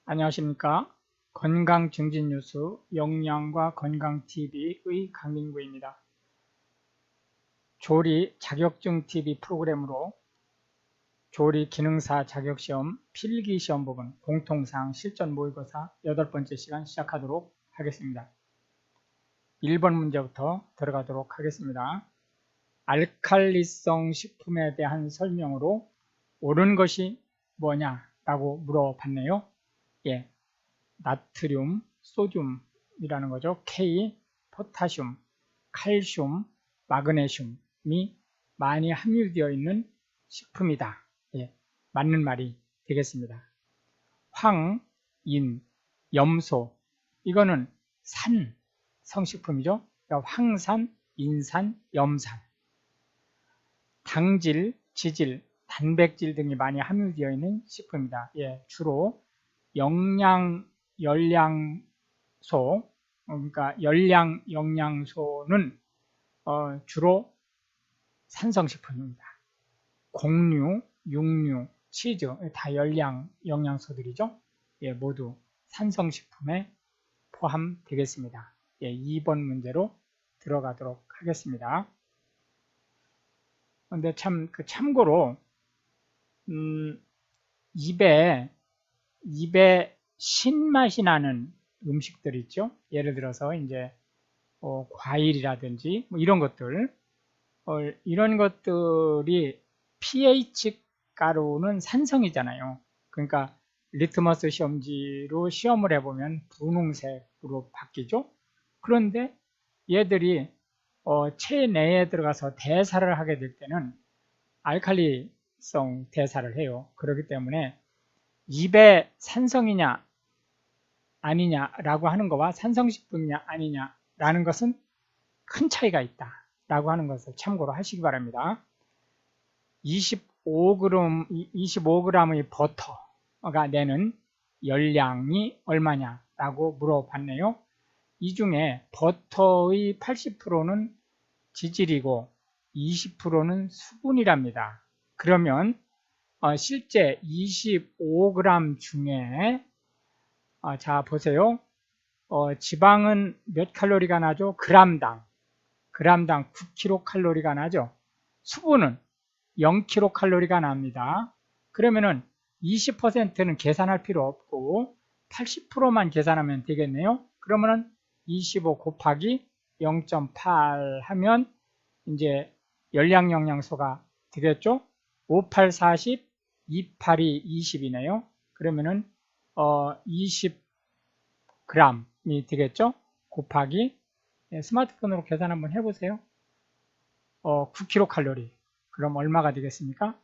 안녕하십니까. 건강증진뉴스 영양과 건강TV의 강민구입니다. 조리 자격증TV 프로그램으로 조리 기능사 자격시험 필기시험 부분 공통사항 실전 모의고사 8번째 시간 시작하도록 하겠습니다. 1번 문제부터 들어가도록 하겠습니다. 알칼리성 식품에 대한 설명으로 옳은 것이 뭐냐라고 물어봤네요. 예, 나트륨, 소듐이라는 거죠. K, 포타슘, 칼슘, 마그네슘이 많이 함유되어 있는 식품이다. 예, 맞는 말이 되겠습니다. 황, 인, 염소, 이거는 산 성식품이죠. 그러니까 황산, 인산, 염산. 당질, 지질, 단백질 등이 많이 함유되어 있는 식품이다. 예, 주로 열량소, 그러니까 열량 영양소는 주로 산성식품입니다. 곡류, 육류, 치즈 다 열량 영양소들이죠. 예, 모두 산성식품에 포함되겠습니다. 예, 2번 문제로 들어가도록 하겠습니다. 근데 참고로 입에 신맛이 나는 음식들 있죠. 예를 들어서 이제 과일이라든지 뭐 이런 것들, 이런 것들이 pH 가루는 산성이잖아요. 그러니까 리트머스 시험지로 시험을 해보면 분홍색으로 바뀌죠. 그런데 얘들이 체내에 들어가서 대사를 하게 될 때는 알칼리성 대사를 해요. 그렇기 때문에 입에 산성이냐 아니냐라고 하는 것과 산성식품이냐 아니냐라는 것은 큰 차이가 있다라고 하는 것을 참고로 하시기 바랍니다. 25g의 버터가 내는 열량이 얼마냐라고 물어봤네요. 이 중에 버터의 80%는 지질이고 20%는 수분이랍니다. 그러면 실제 25g 중에 자 보세요. 지방은 몇 칼로리가 나죠? 그람당 9kcal가 나죠. 수분은 0kcal가 납니다. 그러면은 20%는 계산할 필요 없고 80%만 계산하면 되겠네요. 그러면은 25 곱하기 0.8 하면 이제 열량 영양소가 되겠죠. 5, 8, 40, 2, 8이 20이네요. 그러면은 20g이 되겠죠. 곱하기 스마트폰으로 계산 한번 해보세요. 9kcal. 그럼 얼마가 되겠습니까?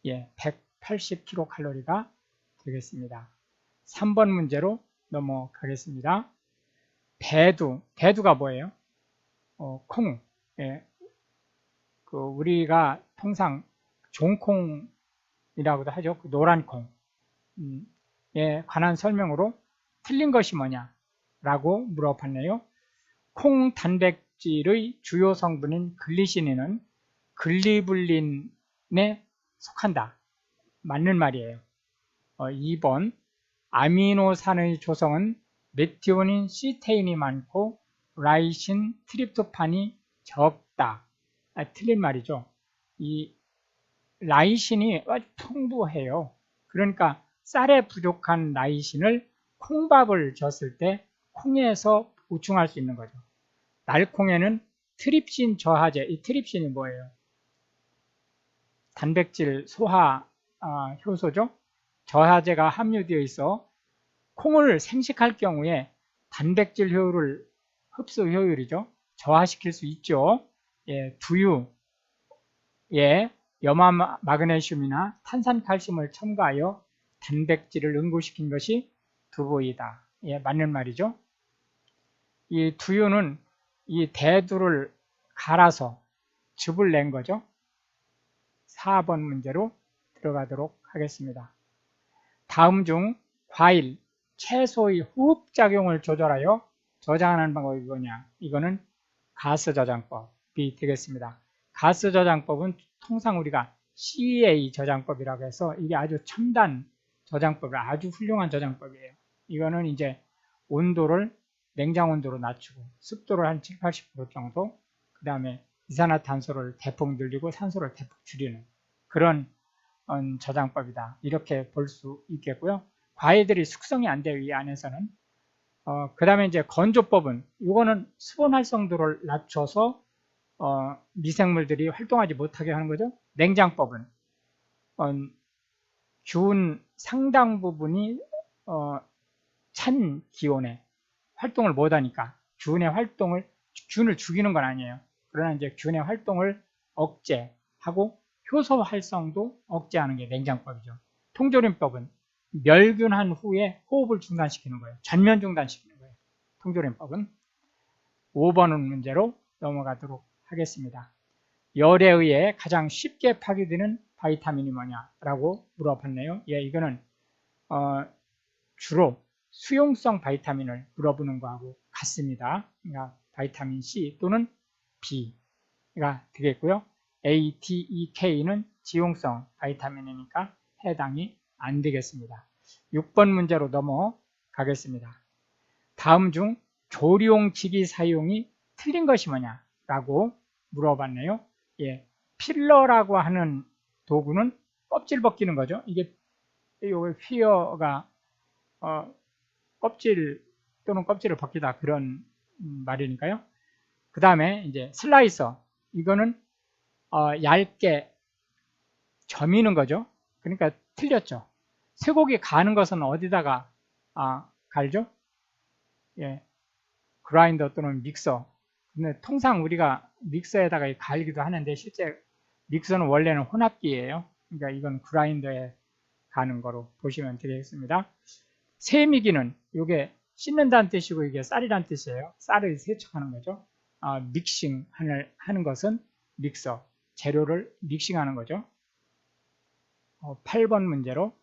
예, 180kcal가 되겠습니다. 3번 문제로 넘어가겠습니다. 대두가 뭐예요? 콩. 예, 우리가 통상 종콩이라고도 하죠. 노란 콩. 에 관한 설명으로 틀린 것이 뭐냐라고 물어봤네요. 콩 단백질의 주요 성분인 글리시닌은 글리블린에 속한다. 맞는 말이에요. 2번 아미노산의 조성은 메티오닌, 시테인이 많고 라이신, 트립토판이 적다. 틀린 말이죠. 이 라이신이 아주 풍부해요. 그러니까 쌀에 부족한 라이신을 콩밥을 줬을 때 콩에서 보충할 수 있는 거죠. 날콩에는 트립신 저하제, 이 트립신이 뭐예요? 단백질 소화 효소죠. 저하제가 함유되어 있어 콩을 생식할 경우에 단백질 효율을 흡수 효율이죠. 저하시킬 수 있죠. 예, 두유에 염화 마그네슘이나 탄산칼슘을 첨가하여 단백질을 응고시킨 것이 두부이다. 예, 맞는 말이죠. 이 두유는 이 대두를 갈아서 즙을 낸 거죠. 4번 문제로 들어가도록 하겠습니다. 다음 중 과일, 채소의 호흡작용을 조절하여 저장하는 방법이 뭐냐? 이거는 가스 저장법이 되겠습니다. 가스 저장법은 통상 우리가 CA 저장법이라고 해서 이게 아주 첨단 저장법, 아주 훌륭한 저장법이에요. 이거는 이제 온도를 냉장 온도로 낮추고 습도를 한 7, 80% 정도, 그 다음에 이산화탄소를 대폭 늘리고 산소를 대폭 줄이는 그런 저장법이다. 이렇게 볼 수 있겠고요. 과해들이 숙성이 안 돼요, 이 안에서는. 그 다음에 이제 건조법은 이거는 수분 활성도를 낮춰서 미생물들이 활동하지 못하게 하는 거죠. 냉장법은 균 상당 부분이 찬 기온에 활동을 못하니까 균을 죽이는 건 아니에요. 그러나 이제 균의 활동을 억제하고 효소 활성도 억제하는 게 냉장법이죠. 통조림법은 멸균한 후에 호흡을 중단시키는 거예요. 전면 중단시키는 거예요. 통조림법은. 5번 문제로 넘어가도록 하겠습니다. 열에 의해 가장 쉽게 파괴되는 바이타민이 뭐냐라고 물어봤네요. 예, 이거는 주로 수용성 바이타민을 물어보는 거하고 같습니다. 그러니까 바이타민 C 또는 B가 되겠고요. A, T, E, K는 지용성 바이타민이니까 해당이 안 되겠습니다. 6번 문제로 넘어가겠습니다. 다음 중 조리용 기기 사용이 틀린 것이 뭐냐라고 물어봤네요. 예, 필러라고 하는 도구는 껍질 벗기는 거죠. 이게 휘어가 껍질 또는 껍질을 벗기다 그런 말이니까요. 그 다음에 이제 슬라이서, 이거는 얇게 점이는 거죠. 그러니까 틀렸죠. 쇠고기 가는 것은 어디다가 갈죠? 예, 그라인더 또는 믹서. 근데 통상 우리가 믹서에다가 갈기도 하는데 실제 믹서는 원래는 혼합기예요. 그러니까 이건 그라인더에 가는 거로 보시면 되겠습니다. 세미기는 이게 씻는다는 뜻이고 이게 쌀이라는 뜻이에요. 쌀을 세척하는 거죠. 믹싱 하는 것은 믹서, 재료를 믹싱하는 거죠. 8번 문제로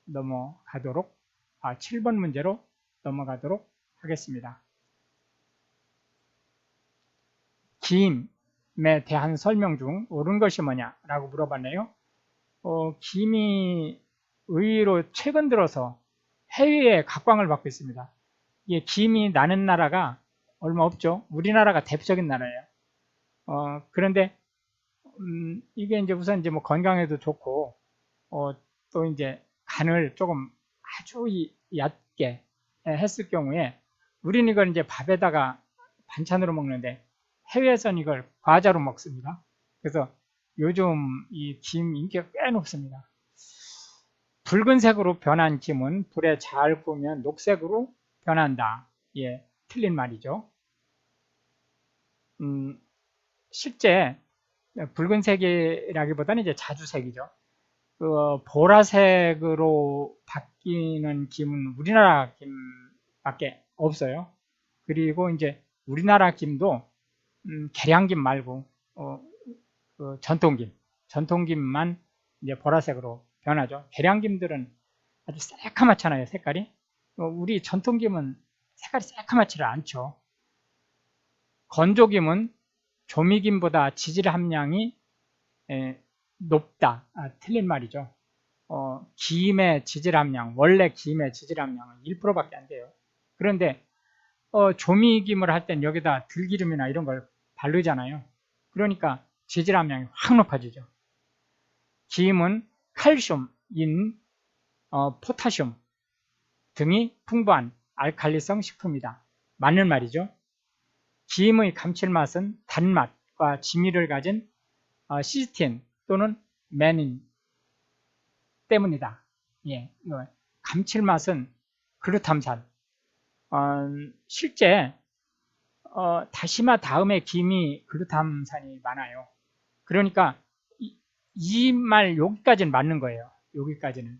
넘어가도록 7번 문제로 넘어가도록 하겠습니다. 김에 대한 설명 중 옳은 것이 뭐냐라고 물어봤네요. 김이 의외로 최근 들어서 해외에 각광을 받고 있습니다. 이게 김이 나는 나라가 얼마 없죠. 우리나라가 대표적인 나라예요. 그런데 이게 이제 우선 이제 뭐 건강에도 좋고 또 이제 간을 조금 아주 얕게 했을 경우에 우리는 이걸 이제 밥에다가 반찬으로 먹는데 해외에서는 이걸 과자로 먹습니다. 그래서 요즘 이 김 인기가 꽤 높습니다. 붉은색으로 변한 김은 불에 잘 구우면 녹색으로 변한다. 예, 틀린 말이죠. 실제 붉은색이라기보다는 이제 자주색이죠. 보라색으로 바뀌는 김은 우리나라 김밖에 없어요. 그리고 이제 우리나라 김도 계량김 말고 전통김만 이제 보라색으로 변하죠. 계량김들은 아주 새카맣잖아요, 색깔이. 우리 전통김은 색깔이 새카맣지를 않죠. 건조김은 조미김보다 지질 함량이 높다. 틀린 말이죠. 김의 지질 함량, 원래 김의 지질 함량은 1%밖에 안 돼요. 그런데 조미김을 할 땐 여기다 들기름이나 이런 걸 바르잖아요. 그러니까 지질 함량이 확 높아지죠. 김은 칼슘, 인, 포타슘 등이 풍부한 알칼리성 식품이다. 맞는 말이죠. 김의 감칠맛은 단맛과 지미를 가진 시스틴 또는 메닌 때문이다. 예, 감칠맛은 글루탐산. 실제 다시마 다음에 김이 글루탐산이 많아요. 그러니까 이 말 여기까지는 맞는 거예요. 여기까지는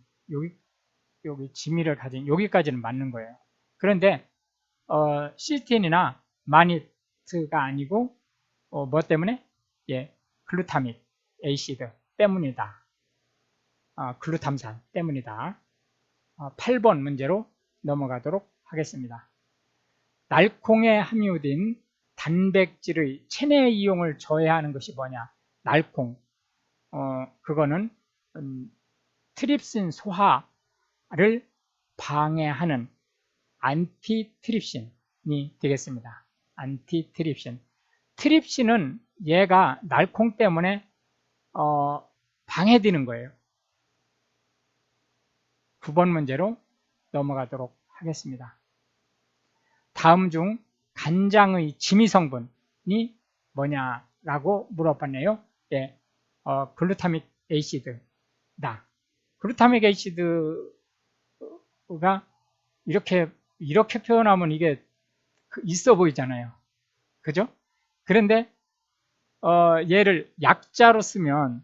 여기 지미를 가진 여기까지는 맞는 거예요. 그런데 시스틴이나 마니트가 아니고 뭐 때문에? 예, 글루타민 에이시드 때문이다. 글루탐산 때문이다. 8번 문제로 넘어가도록 하겠습니다. 날콩에 함유된 단백질의 체내 이용을 저해하는 것이 뭐냐? 날콩. 그거는 트립신 소화를 방해하는 안티트립신이 되겠습니다. 안티트립신. 트립신은 얘가 날콩 때문에 방해되는 거예요. 9번 문제로 넘어가도록 하겠습니다. 다음 중 간장의 지미 성분이 뭐냐라고 물어봤네요. 예, 글루타믹 에이시드다. 글루타믹 에이시드가 이렇게 표현하면 이게 있어 보이잖아요. 그죠? 그런데 얘를 약자로 쓰면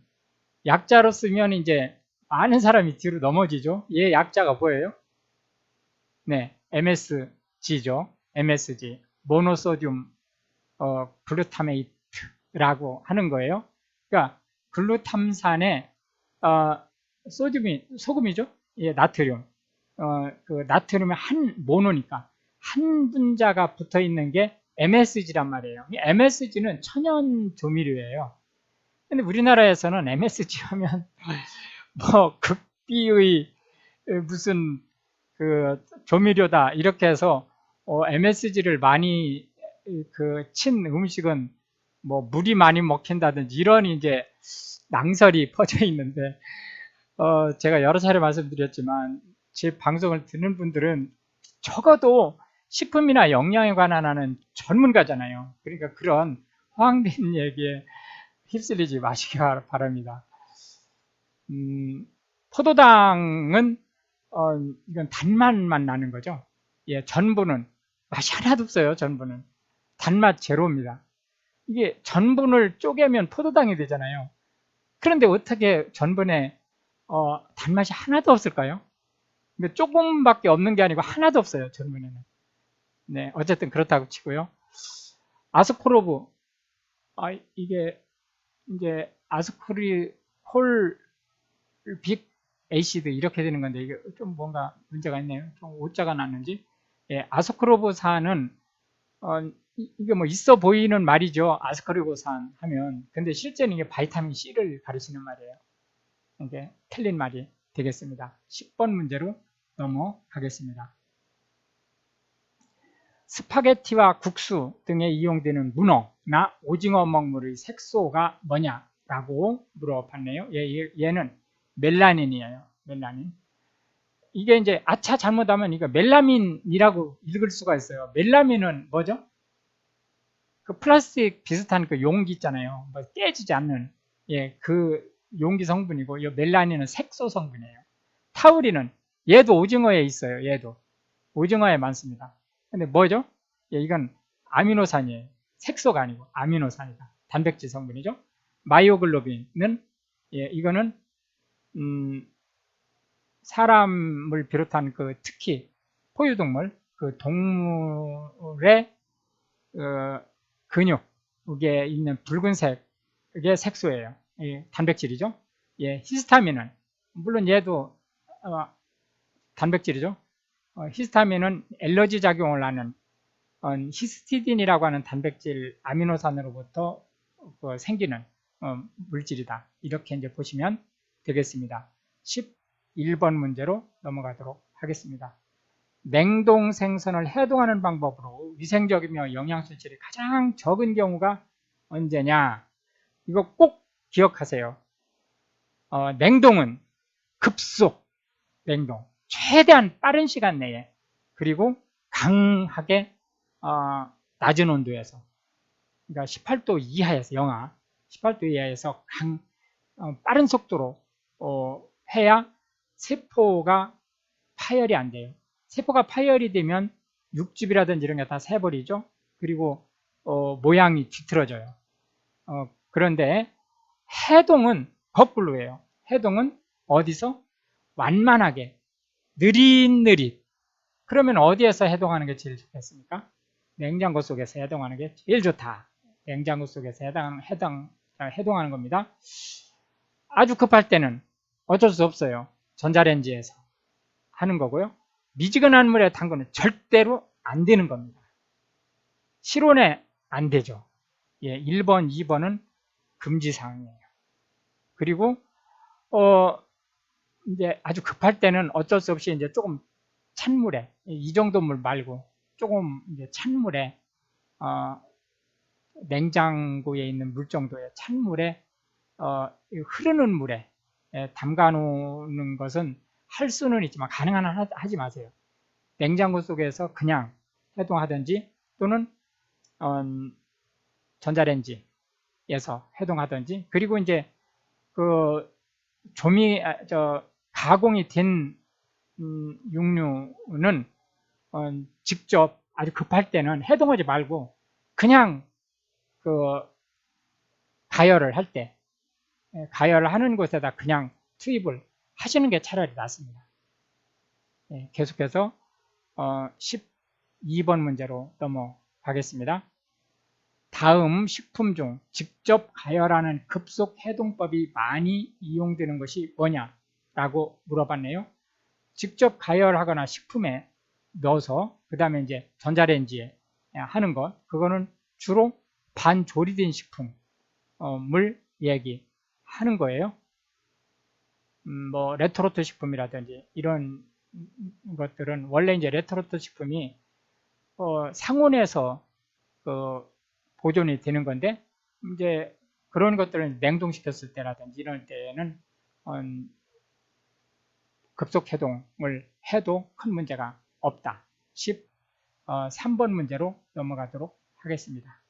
이제 많은 사람이 뒤로 넘어지죠. 얘 약자가 뭐예요? 네, MSG죠. MSG, 모노소듐 글루타메이트라고 하는 거예요. 그러니까 글루탐산에 소금이죠. 예, 나트륨. 그 나트륨의 한 모노니까 한 분자가 붙어 있는 게 MSG란 말이에요. MSG는 천연 조미료예요. 근데 우리나라에서는 MSG 하면 뭐 극비의 무슨 그 조미료다 이렇게 해서 MSG를 많이 친 음식은 뭐 물이 많이 먹힌다든지 이런 이제 낭설이 퍼져 있는데 제가 여러 차례 말씀드렸지만 제 방송을 듣는 분들은 적어도 식품이나 영양에 관한 전문가잖아요. 그러니까 그런 허황된 얘기에 휩쓸리지 마시기 바랍니다. 포도당은 이건 단맛만 나는 거죠. 예, 전분은 맛이 하나도 없어요. 전분은 단맛 제로입니다. 이게 전분을 쪼개면 포도당이 되잖아요. 그런데 어떻게 전분에 단맛이 하나도 없을까요? 조금밖에 없는 게 아니고 하나도 없어요. 전분에는. 네, 어쨌든 그렇다고 치고요. 아스코르브, 이게 이제 아스코르빅 에이시드 이렇게 되는 건데 이게 좀 뭔가 문제가 있네요. 좀 오자가 났는지. 예, 아스코르브산은 이게 뭐 있어 보이는 말이죠. 아스코르브산 하면. 근데 실제는 이게 바이타민 C를 가리키는 말이에요. 이게 틀린 말이 되겠습니다. 10번 문제로 넘어가겠습니다. 스파게티와 국수 등에 이용되는 문어나 오징어 먹물의 색소가 뭐냐라고 물어봤네요. 얘는 멜라닌이에요. 멜라닌. 이게 이제 아차 잘못하면 이거 멜라민이라고 읽을 수가 있어요. 멜라민은 뭐죠? 그 플라스틱 비슷한 그 용기 있잖아요. 뭐 깨지지 않는 그 용기 성분이고 이 멜라닌은 색소 성분이에요. 타우린은 얘도 오징어에 있어요. 얘도 오징어에 많습니다. 근데 뭐죠? 이건 아미노산이에요. 색소가 아니고 아미노산이다. 단백질 성분이죠. 마이오글로빈은 이거는 사람을 비롯한 그 특히 포유동물 그 동물의 근육에 있는 붉은색의 색소예요. 단백질이죠. 히스타민은 물론 얘도 단백질이죠. 히스타민은 엘러지 작용을 하는 히스티딘이라고 하는 단백질 아미노산으로부터 생기는 물질이다. 이렇게 이제 보시면 되겠습니다. 11번 문제로 넘어가도록 하겠습니다. 냉동 생선을 해동하는 방법으로 위생적이며 영양소질이 가장 적은 경우가 언제냐? 이거 꼭 기억하세요. 냉동은 급속 냉동, 최대한 빠른 시간 내에 그리고 강하게 낮은 온도에서 그러니까 18도 이하에서 영하 18도 이하에서 빠른 속도로 해야 세포가 파열이 안 돼요. 세포가 파열이 되면 육즙이라든지 이런 게 다 새버리죠. 그리고 모양이 뒤틀어져요. 그런데 해동은 거꾸로예요. 해동은 어디서? 완만하게 느릿느릿. 그러면 어디에서 해동하는 게 제일 좋겠습니까? 냉장고 속에서 해동하는 게 제일 좋다. 냉장고 속에서 해동하는 겁니다. 아주 급할 때는 어쩔 수 없어요. 전자레인지에서 하는 거고요. 미지근한 물에 담그는 절대로 안 되는 겁니다. 실온에 안 되죠. 1번, 2번은 금지사항이에요. 그리고 이제 아주 급할 때는 어쩔 수 없이 이제 조금 찬물에, 이 정도 물 말고 조금 이제 찬물에, 냉장고에 있는 물 정도의 찬물에, 흐르는 물에 담가 놓는 것은 할 수는 있지만 가능한 한 하지 마세요. 냉장고 속에서 그냥 해동하든지 또는 전자레인지에서 해동하든지, 그리고 이제 그 가공이 된 육류는 직접 아주 급할 때는 해동하지 말고 그냥 그 가열을 할 때, 가열을 하는 곳에다 그냥 투입을 하시는 게 차라리 낫습니다. 계속해서 12번 문제로 넘어가겠습니다. 다음 식품 중 직접 가열하는 급속 해동법이 많이 이용되는 것이 뭐냐라고 물어봤네요. 직접 가열하거나 식품에 넣어서 그 다음에 이제 전자레인지에 하는 것, 그거는 주로 반조리된 식품을 얘기하는 거예요. 뭐 레토르트 식품이라든지 이런 것들은 원래 이제 레토르트 식품이 상온에서 보존이 되는 건데, 이제 그런 것들은 냉동시켰을 때라든지 이런 때는 급속 해동을 해도 큰 문제가 없다. 13번 문제로 넘어가도록 하겠습니다.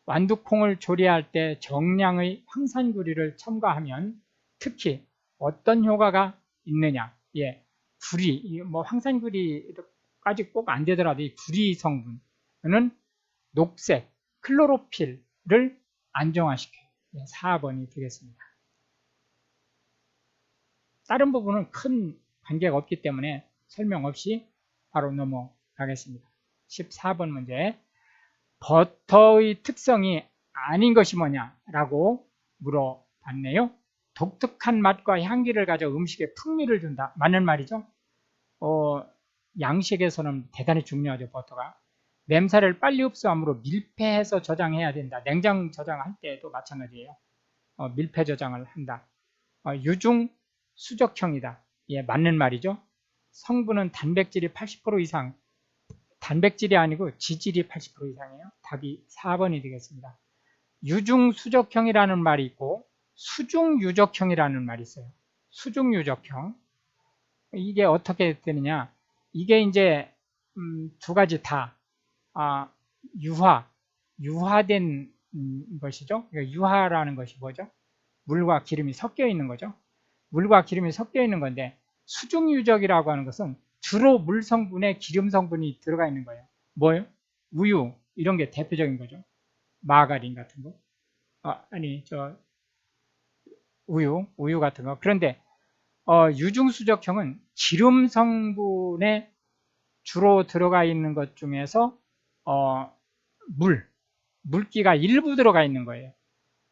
완두콩을 조리할 때 정량의 황산구리를 첨가하면 특히 어떤 효과가 있느냐? 구리, 뭐 황산구리까지 꼭 안 되더라도 이 구리 성분은 녹색, 클로로필을 안정화시켜요. 4번이 되겠습니다. 다른 부분은 큰 관계가 없기 때문에 설명 없이 바로 넘어가겠습니다. 14번 문제. 버터의 특성이 아닌 것이 뭐냐라고 물어봤네요. 독특한 맛과 향기를 가져 음식에 풍미를 준다. 맞는 말이죠. 양식에서는 대단히 중요하죠, 버터가. 냄새를 빨리 흡수함으로 밀폐해서 저장해야 된다. 냉장 저장할 때도 마찬가지예요. 밀폐 저장을 한다. 유중 수적형이다. 맞는 말이죠. 성분은 단백질이 80% 이상, 단백질이 아니고 지질이 80% 이상이에요. 답이 4번이 되겠습니다. 유중수적형이라는 말이 있고 수중유적형이라는 말이 있어요. 수중유적형. 이게 어떻게 되느냐? 이게 이제 두 가지 다 유화된 것이죠. 유화라는 것이 뭐죠? 물과 기름이 섞여 있는 거죠. 물과 기름이 섞여 있는 건데, 수중유적이라고 하는 것은 주로 물 성분에 기름 성분이 들어가 있는 거예요. 뭐예요? 우유, 이런 게 대표적인 거죠. 마가린 같은 거. 우유 같은 거. 그런데 유중수적형은 기름 성분에 주로 들어가 있는 것 중에서 물기가 일부 들어가 있는 거예요.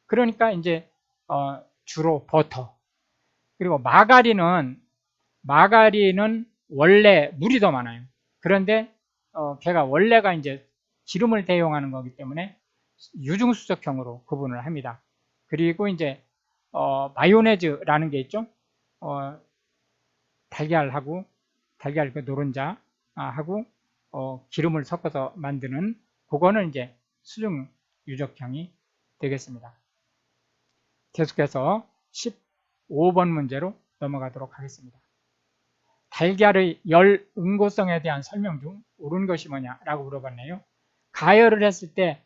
그러니까 이제 주로 버터. 그리고 마가린은 원래 물이 더 많아요. 그런데 걔가 원래가 이제 기름을 대용하는 거기 때문에 유중수적형으로 구분을 합니다. 그리고 이제 마요네즈라는 게 있죠. 달걀 그 노른자하고 기름을 섞어서 만드는, 그거는 이제 수중유적형이 되겠습니다. 계속해서 15번 문제로 넘어가도록 하겠습니다. 달걀의 열 응고성에 대한 설명 중 옳은 것이 뭐냐라고 물어봤네요. 가열을 했을 때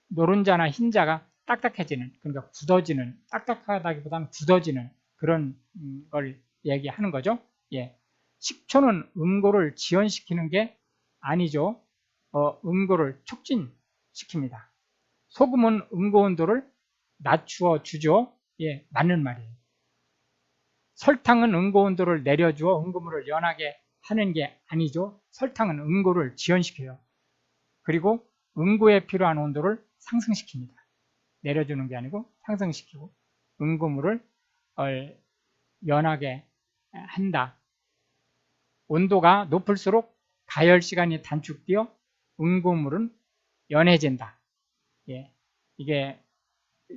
노른자나 흰자가 딱딱해지는, 그러니까 굳어지는, 딱딱하다기보다는 굳어지는 그런 걸 얘기하는 거죠. 식초는 응고를 지연시키는 게 아니죠. 응고를 촉진시킵니다. 소금은 응고 온도를 낮추어 주죠. 맞는 말이에요. 설탕은 응고 온도를 내려주어 응고물을 연하게 하는 게 아니죠. 설탕은 응고를 지연시켜요. 그리고 응고에 필요한 온도를 상승시킵니다. 내려주는 게 아니고 상승시키고 응고물을 연하게 한다. 온도가 높을수록 가열 시간이 단축되어 응고물은 연해진다. 이게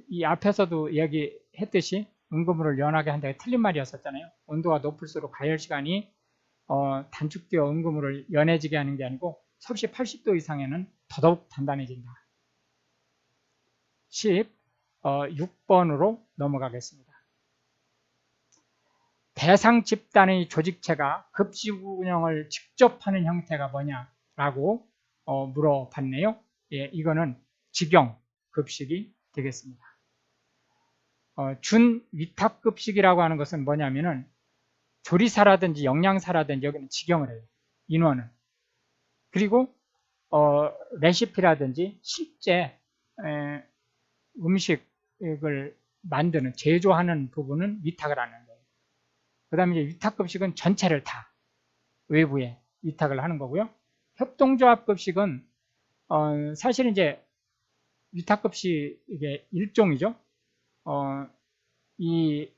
이 앞에서도 얘기했듯이 응고물을 연하게 한다가 틀린 말이었었잖아요. 온도가 높을수록 가열 시간이 단축되어 응고물을 연해지게 하는 게 아니고 섭씨 80도 이상에는 더더욱 단단해진다. 6번으로 넘어가겠습니다. 대상 집단의 조직체가 급식 운영을 직접 하는 형태가 뭐냐라고 물어봤네요. 예, 이거는 직영 급식이 되겠습니다. 준 위탁급식이라고 하는 것은 뭐냐면은 조리사라든지 영양사라든지 여기는 직영을 해요. 인원을. 그리고 레시피라든지 실제 음식을 만드는 제조하는 부분은 위탁을 하는 거예요. 그 다음에 이제 위탁급식은 전체를 다 외부에 위탁을 하는 거고요. 협동조합급식은 사실 이제 위탁급식의 일종이죠. 이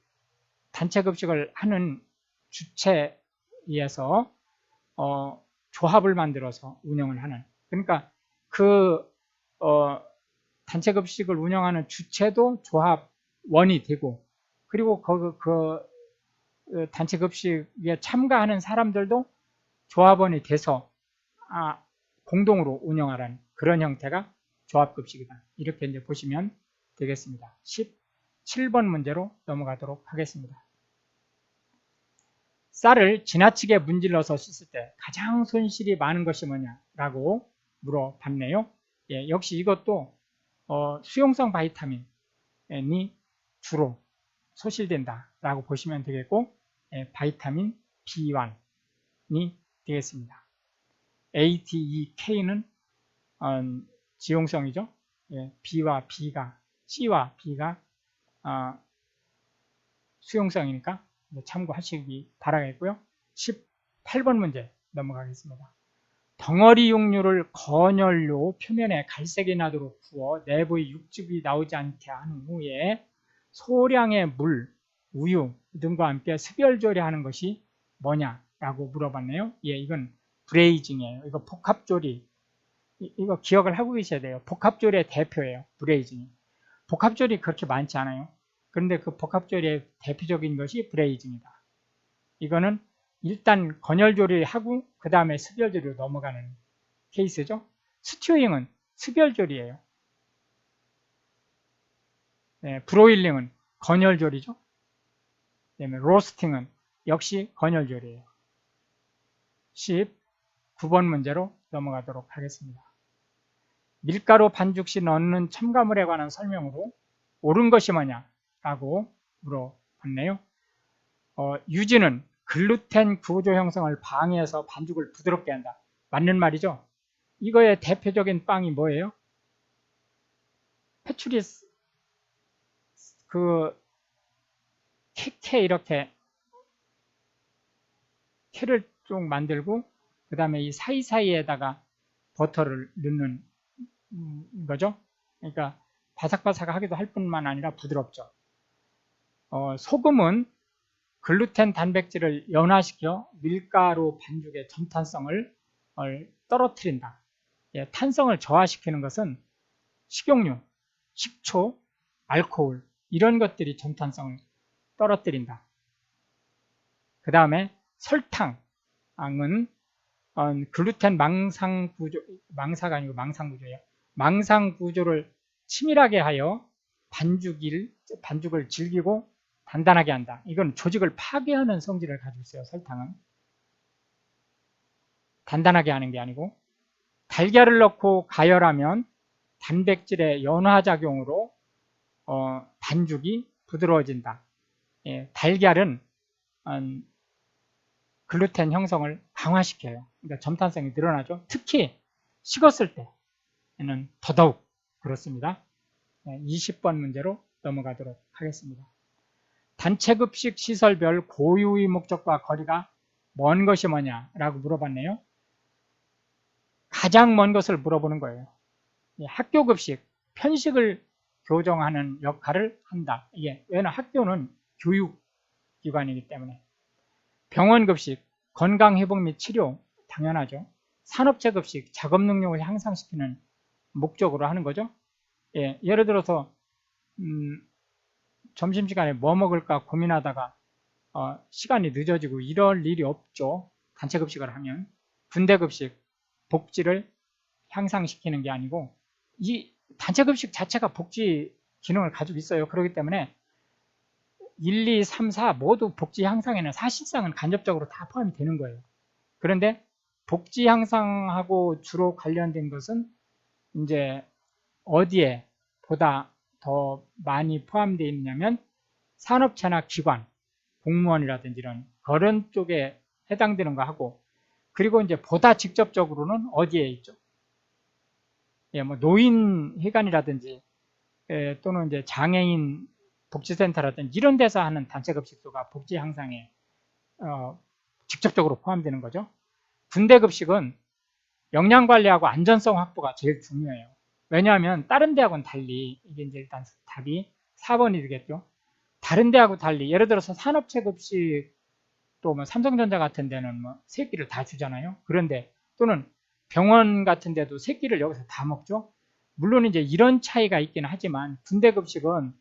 단체급식을 하는 주체에서 조합을 만들어서 운영을 하는, 그러니까 그 단체급식을 운영하는 주체도 조합원이 되고, 그리고 그 단체급식에 참가하는 사람들도 조합원이 돼서 공동으로 운영하라는 그런 형태가 조합급식이다. 이렇게 이제 보시면 되겠습니다. 17번 문제로 넘어가도록 하겠습니다. 쌀을 지나치게 문질러서 씻을 때 가장 손실이 많은 것이 뭐냐라고 물어봤네요. 예, 역시 이것도 수용성 바이타민이 주로 소실된다라고 보시면 되겠고, 예, 바이타민 B1이 되겠습니다. A, D, E, K는 지용성이죠. 예, B와 B가, C와 B가 수용성이니까 참고하시기 바라겠고요. 18번 문제 넘어가겠습니다. 덩어리 육류를 건연료 표면에 갈색이 나도록 부어 내부의 육즙이 나오지 않게 한 후에 소량의 물, 우유 등과 함께 습열 조리하는 것이 뭐냐라고 물어봤네요. 예, 이건 브레이징이에요. 이거 복합조리, 이거 기억을 하고 계셔야 돼요. 복합조리의 대표예요. 브레이징이. 복합조리 그렇게 많지 않아요. 그런데 그 복합조리의 대표적인 것이 브레이징이다. 이거는 일단 건열조리하고 그 다음에 습열조리로 넘어가는 케이스죠. 스튜잉은 습열조리예요. 네, 브로일링은 건열조리죠. 그다음에 로스팅은 역시 건열조리예요. 19번 문제로 넘어가도록 하겠습니다. 밀가루 반죽 시 넣는 첨가물에 관한 설명으로 옳은 것이 뭐냐라고 물어봤네요. 유지는 글루텐 구조 형성을 방해해서 반죽을 부드럽게 한다. 맞는 말이죠. 이거의 대표적인 빵이 뭐예요? 페츄리스, 캐 이렇게 캐를 좀 만들고 그 다음에 이 사이사이에다가 버터를 넣는 거죠. 그러니까 바삭바삭하기도 할 뿐만 아니라 부드럽죠. 소금은 글루텐 단백질을 연화시켜 밀가루 반죽의 점탄성을 떨어뜨린다. 예, 탄성을 저하시키는 것은 식용유, 식초, 알코올 이런 것들이 점탄성을 떨어뜨린다. 그 다음에 설탕은 글루텐 망상구조, 망사가 아니고 망상구조예요. 망상구조를 치밀하게 하여 반죽을 질기고 단단하게 한다. 이건 조직을 파괴하는 성질을 가지고 있어요. 설탕은. 단단하게 하는 게 아니고, 달걀을 넣고 가열하면 단백질의 연화작용으로 반죽이 부드러워진다. 예, 달걀은 글루텐 형성을 강화시켜요. 그러니까 점탄성이 늘어나죠. 특히 식었을 때는 더더욱 그렇습니다. 20번 문제로 넘어가도록 하겠습니다. 단체급식 시설별 고유의 목적과 거리가 먼 것이 뭐냐라고 물어봤네요. 가장 먼 것을 물어보는 거예요. 학교급식, 편식을 교정하는 역할을 한다. 이게 왜냐하면 학교는 교육기관이기 때문에. 병원급식, 건강회복 및 치료, 당연하죠. 산업체급식, 작업 능력을 향상시키는 목적으로 하는 거죠. 예, 예를 들어서 점심시간에 뭐 먹을까 고민하다가 시간이 늦어지고 이럴 일이 없죠. 단체급식을 하면. 군대급식, 복지를 향상시키는 게 아니고 이 단체급식 자체가 복지 기능을 가지고 있어요. 그렇기 때문에 1, 2, 3, 4 모두 복지 향상에는 사실상은 간접적으로 다 포함이 되는 거예요. 그런데 복지 향상하고 주로 관련된 것은 이제 어디에 보다 더 많이 포함되어 있느냐면 산업체나 기관, 공무원이라든지 그런 쪽에 해당되는 거 하고, 그리고 이제 보다 직접적으로는 어디에 있죠? 예, 뭐 노인회관이라든지 또는 이제 장애인 복지센터라든지 이런 데서 하는 단체급식소가 복지 향상에 직접적으로 포함되는 거죠. 군대급식은 영양관리하고 안전성 확보가 제일 중요해요. 왜냐하면 다른 대학은 달리, 이게 이제 일단 답이 4번이 되겠죠. 다른 대학하고 달리, 예를 들어서 산업체 급식, 또 뭐 삼성전자 같은 데는 뭐 세 끼를 다 주잖아요. 그런데 또는 병원 같은 데도 세 끼를 여기서 다 먹죠. 물론 이제 이런 차이가 있긴 하지만 군대 급식은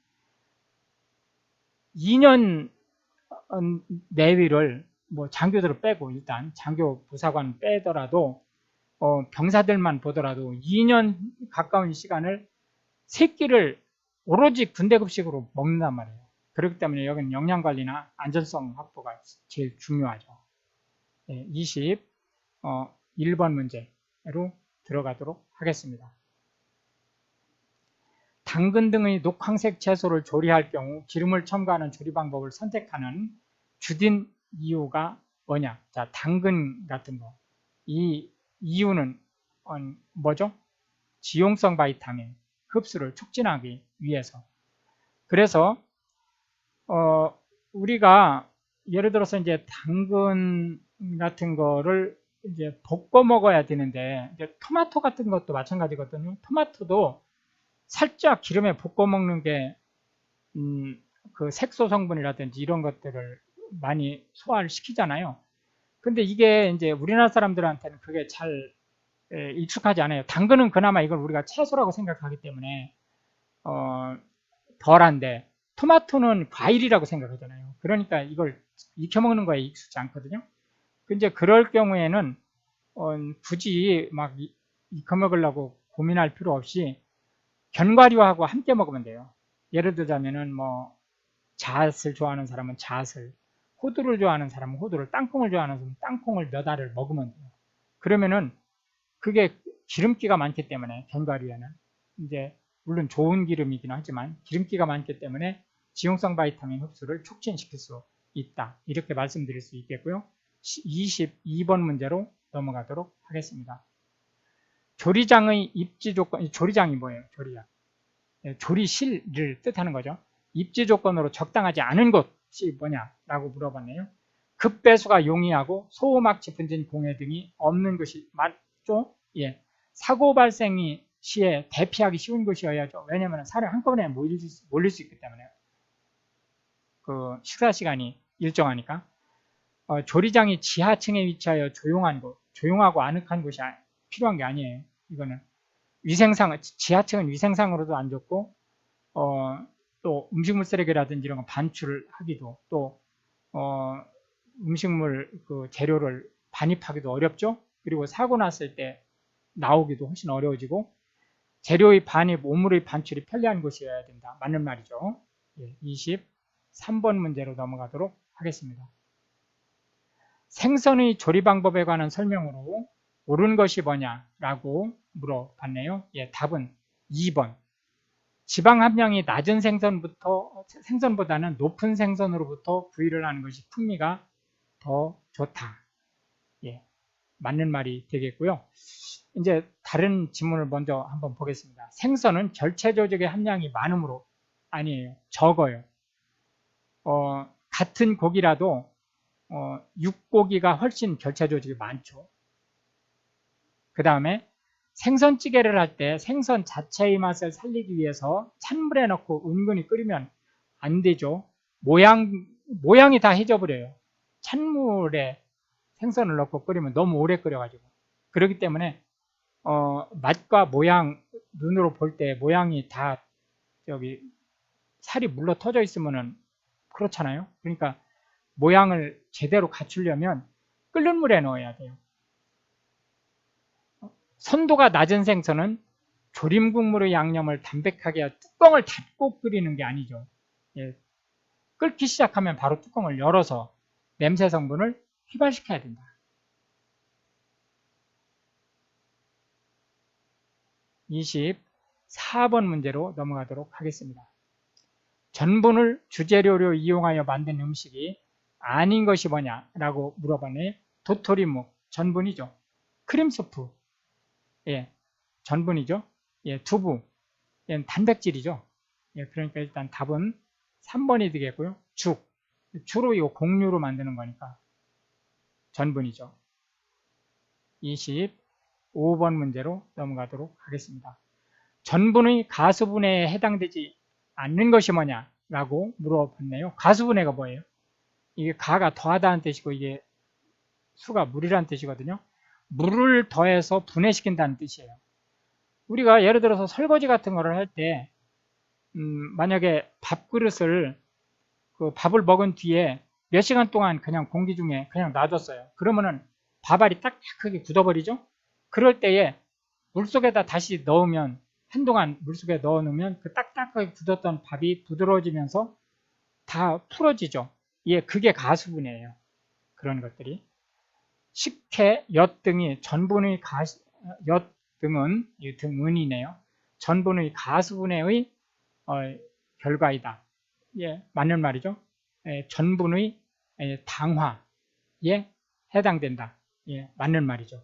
2년 내위를 뭐 장교들을 빼고, 일단 장교 부사관 빼더라도 병사들만 보더라도 2년 가까운 시간을 세 끼를 오로지 군대 급식으로 먹는단 말이에요. 그렇기 때문에 여기는 영양관리나 안전성 확보가 제일 중요하죠. 21번 문제로 들어가도록 하겠습니다. 당근 등의 녹황색 채소를 조리할 경우 기름을 첨가하는 조리 방법을 선택하는 주된 이유가 뭐냐? 자, 당근 같은 거. 이 이유는 뭐죠? 지용성 바이타민 흡수를 촉진하기 위해서. 그래서 우리가 예를 들어서 이제 당근 같은 거를 이제 볶아 먹어야 되는데, 이제 토마토 같은 것도 마찬가지거든요. 토마토도 살짝 기름에 볶아 먹는 게 그 색소 성분이라든지 이런 것들을 많이 소화를 시키잖아요. 근데 이게 이제 우리나라 사람들한테는 그게 잘 익숙하지 않아요. 당근은 그나마 이걸 우리가 채소라고 생각하기 때문에 덜한데, 토마토는 과일이라고 생각하잖아요. 그러니까 이걸 익혀 먹는 거에 익숙지 않거든요. 근데 그럴 경우에는 굳이 막 익혀 먹으려고 고민할 필요 없이 견과류하고 함께 먹으면 돼요. 예를 들자면은 뭐 잣을 좋아하는 사람은 잣을, 호두를 좋아하는 사람은 호두를, 땅콩을 좋아하는 사람은 땅콩을 몇 알을 먹으면 돼요. 그러면은 그게 기름기가 많기 때문에 견과류에는 이제 물론 좋은 기름이긴 하지만 기름기가 많기 때문에 지용성 바이타민 흡수를 촉진시킬 수 있다. 이렇게 말씀드릴 수 있겠고요. 22번 문제로 넘어가도록 하겠습니다. 조리장의 입지 조건, 조리장이 뭐예요? 조리장. 조리실을 뜻하는 거죠. 입지 조건으로 적당하지 않은 것이 뭐냐라고 물어봤네요. 급배수가 용이하고 소음악 짚은진 공해 등이 없는 것이 맞죠? 예. 사고 발생 시에 대피하기 쉬운 것이어야죠. 왜냐하면 사람이 한꺼번에 몰릴 수 있기 때문에. 그 식사 시간이 일정하니까. 조리장이 지하층에 위치하여 조용한 곳, 조용하고 아늑한 곳이 필요한 게 아니에요. 이거는 위생상, 지하층은 위생상으로도 안 좋고, 또 음식물 쓰레기라든지 이런 거 반출을 하기도, 또 음식물 그 재료를 반입하기도 어렵죠. 그리고 사고 났을 때 나오기도 훨씬 어려워지고, 재료의 반입, 오물의 반출이 편리한 곳이어야 된다. 맞는 말이죠. 23번 문제로 넘어가도록 하겠습니다. 생선의 조리 방법에 관한 설명으로 옳은 것이 뭐냐라고 물어봤네요. 예, 답은 2번. 지방 함량이 낮은 생선보다는 높은 생선으로부터 구이를 하는 것이 풍미가 더 좋다. 예, 맞는 말이 되겠고요. 이제 다른 질문을 먼저 한번 보겠습니다. 생선은 결체 조직의 함량이 많으므로, 아니에요. 적어요. 같은 고기라도 육고기가 훨씬 결체 조직이 많죠. 그 다음에 생선찌개를 할 때 생선 자체의 맛을 살리기 위해서 찬물에 넣고 은근히 끓이면 안 되죠. 모양이 다 해져버려요. 찬물에 생선을 넣고 끓이면 너무 오래 끓여가지고. 그렇기 때문에 맛과 모양, 눈으로 볼 때 모양이 다 살이 물러 터져 있으면은 그렇잖아요. 그러니까 모양을 제대로 갖추려면 끓는 물에 넣어야 돼요. 선도가 낮은 생선은 조림 국물의 양념을 담백하게 뚜껑을 닫고 끓이는 게 아니죠. 예, 끓기 시작하면 바로 뚜껑을 열어서 냄새 성분을 휘발시켜야 된다. (24번) 문제로 넘어가도록 하겠습니다. 전분을 주재료로 이용하여 만든 음식이 아닌 것이 뭐냐라고 물어봤네. 도토리묵, 전분이죠. 크림수프, 예, 전분이죠. 예, 두부, 예, 단백질이죠. 예, 그러니까 일단 답은 3번이 되겠고요. 주로 이 곡류로 만드는 거니까 전분이죠. 25번 문제로 넘어가도록 하겠습니다. 전분의 가수분해에 해당되지 않는 것이 뭐냐라고 물어봤네요. 가수분해가 뭐예요? 이게 가가 더하다는 뜻이고 이게 수가 물이라는 뜻이거든요. 물을 더해서 분해시킨다는 뜻이에요. 우리가 예를 들어서 설거지 같은 거를 할 때 만약에 밥그릇을 밥을 먹은 뒤에 몇 시간 동안 그냥 공기 중에 그냥 놔뒀어요. 그러면은 밥알이 딱딱하게 굳어버리죠. 그럴 때에 물속에다 다시 넣으면 한동안 물속에 넣어 놓으면 그 딱딱하게 굳었던 밥이 부드러워지면서 다 풀어지죠. 예, 그게 가수분해예요. 그런 것들이. 식혜, 엿 등이 전분의 엿 등은 등은이네요. 전분의 가수분해의 결과이다. 예, 맞는 말이죠. 예, 전분의 당화에 해당된다. 예, 맞는 말이죠.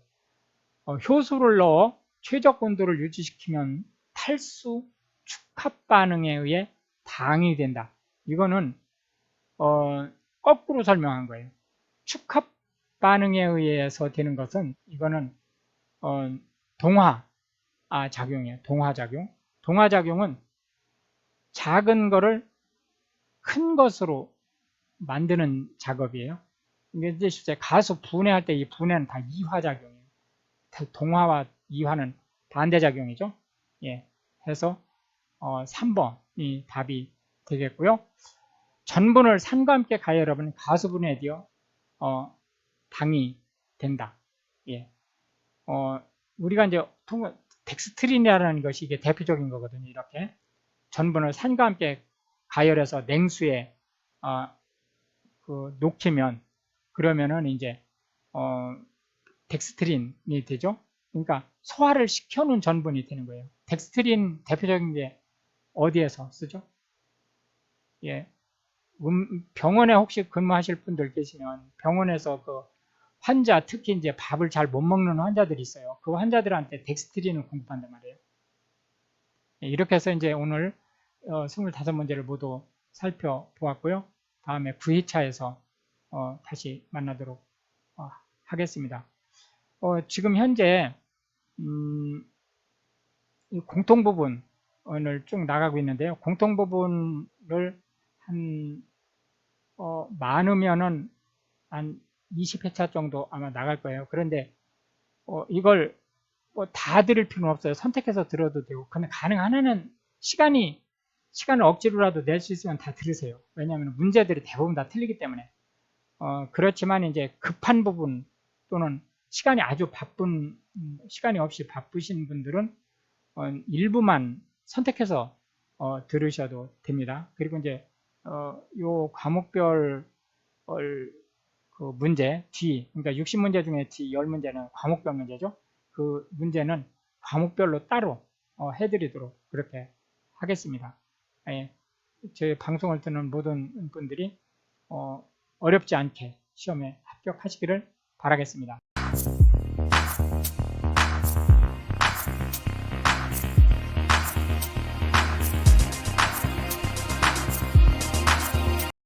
효소를 넣어 최적 온도를 유지시키면 탈수 축합 반응에 의해 당이 된다. 이거는 거꾸로 설명한 거예요. 축합 반응에 의해서 되는 것은 이거는 동화 작용이에요. 동화작용. 동화작용은 작은 거를 큰 것으로 만드는 작업이에요. 이게 실제 가수 분해할 때 이 분해는 다 이화작용이에요. 동화와 이화는 반대작용이죠. 예, 해서 3번이 답이 되겠고요. 전분을 산과 함께 가열하면 가수분해에 되어 당이 된다. 예, 우리가 이제 덱스트린이라는 것이 이게 대표적인 거거든요. 이렇게 전분을 산과 함께 가열해서 냉수에 녹이면 그러면은 이제 덱스트린이 되죠. 그러니까 소화를 시켜놓은 전분이 되는 거예요. 덱스트린 대표적인 게 어디에서 쓰죠? 예, 병원에 혹시 근무하실 분들 계시면 병원에서 그 환자, 특히 이제 밥을 잘 못 먹는 환자들이 있어요. 그 환자들한테 덱스트린을 공급한단 말이에요. 예, 이렇게 해서 이제 오늘 25문제를 모두 살펴보았고요. 다음에 9회차에서 다시 만나도록 하겠습니다. 지금 현재 공통 부분을 쭉 나가고 있는데요. 공통 부분을 많으면은 한 20회차 정도 아마 나갈 거예요. 그런데 이걸 다 들을 필요는 없어요. 선택해서 들어도 되고. 근데 가능한 한은 시간을 억지로라도 낼 수 있으면 다 들으세요. 왜냐하면 문제들이 대부분 다 틀리기 때문에. 그렇지만 이제 급한 부분 또는 시간이 아주 바쁜, 시간이 없이 바쁘신 분들은 일부만 선택해서 들으셔도 됩니다. 그리고 이제 요 과목별 그 문제 D, 그러니까 60문제 중에 D 10문제는 과목별 문제죠. 그 문제는 과목별로 따로 해드리도록 그렇게 하겠습니다. 예, 제 방송을 듣는 모든 분들이 어렵지 않게 시험에 합격하시기를 바라겠습니다.